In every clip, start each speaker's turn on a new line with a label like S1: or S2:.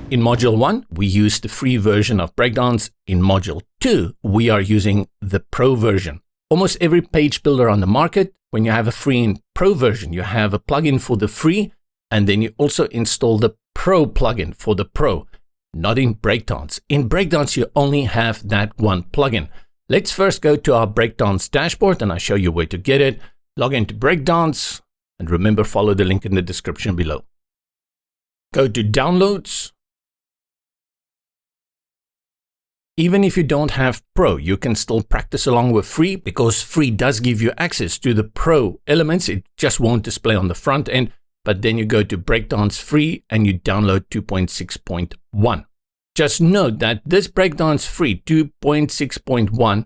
S1: In Module 1, we use the free version of Breakdance. In Module 2, we are using the Pro version. Almost every page builder on the market, when you have a free and Pro version, you have a plugin for the free, and then you also install the Pro plugin for the Pro. Not in Breakdance. In Breakdance, you only have that one plugin. Let's first go to our Breakdance dashboard, and I'll show you where to get it. Log into Breakdance, and remember, follow the link in the description below. Go to Downloads. Even if you don't have Pro, you can still practice along with free, because free does give you access to the Pro elements. It just won't display on the front end, but then you go to Breakdance Free and you download 2.6.1. Just note that this Breakdance Free 2.6.1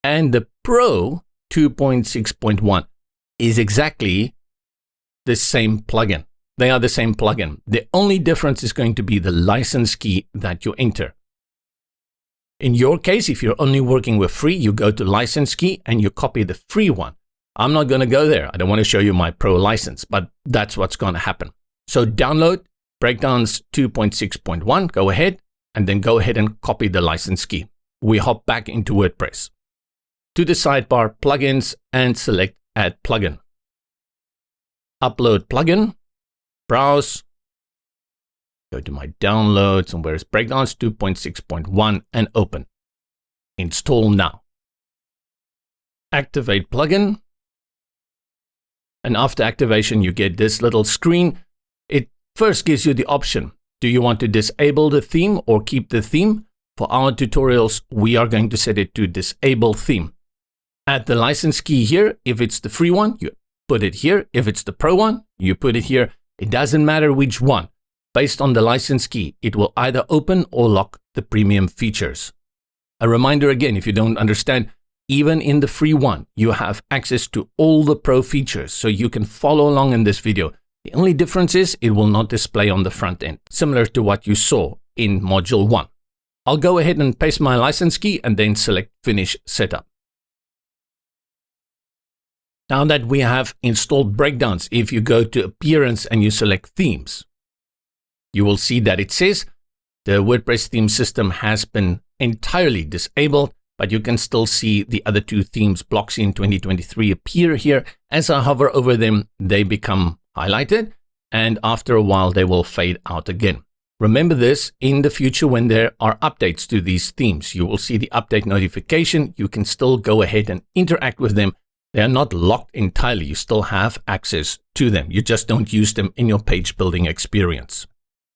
S1: and the Pro 2.6.1 is exactly the same plugin. They are the same plugin. The only difference is going to be the license key that you enter. In your case, if you're only working with free, you go to license key and you copy the free one. I'm not going to go there. I don't want to show you my Pro license, but that's what's going to happen. So download Breakdance 2.6.1, go ahead, and then go ahead and copy the license key. We hop back into WordPress. To the sidebar, plugins, and select Add Plugin. Upload plugin, browse, go to my downloads, and where's Breakdance 2.6.1 and open. Install now. Activate plugin. And after activation, you get this little screen. It first gives you the option. Do you want to disable the theme or keep the theme? For our tutorials, we are going to set it to disable theme. Add the license key here. If it's the free one, you put it here. If it's the Pro one, you put it here. It doesn't matter which one. Based on the license key, it will either open or lock the premium features. A reminder again, if you don't understand, even in the free one, you have access to all the Pro features, so you can follow along in this video. The only difference is it will not display on the front end, similar to what you saw in Module 1. I'll go ahead and paste my license key and then select Finish Setup. Now that we have installed Breakdance, if you go to Appearance and you select Themes, you will see that it says the WordPress theme system has been entirely disabled, but you can still see the other two themes, Blocksy in 2023, appear here. As I hover over them, they become highlighted, and after a while, they will fade out again. Remember this, in the future, when there are updates to these themes, you will see the update notification. You can still go ahead and interact with them. They are not locked entirely. You still have access to them. You just don't use them in your page building experience.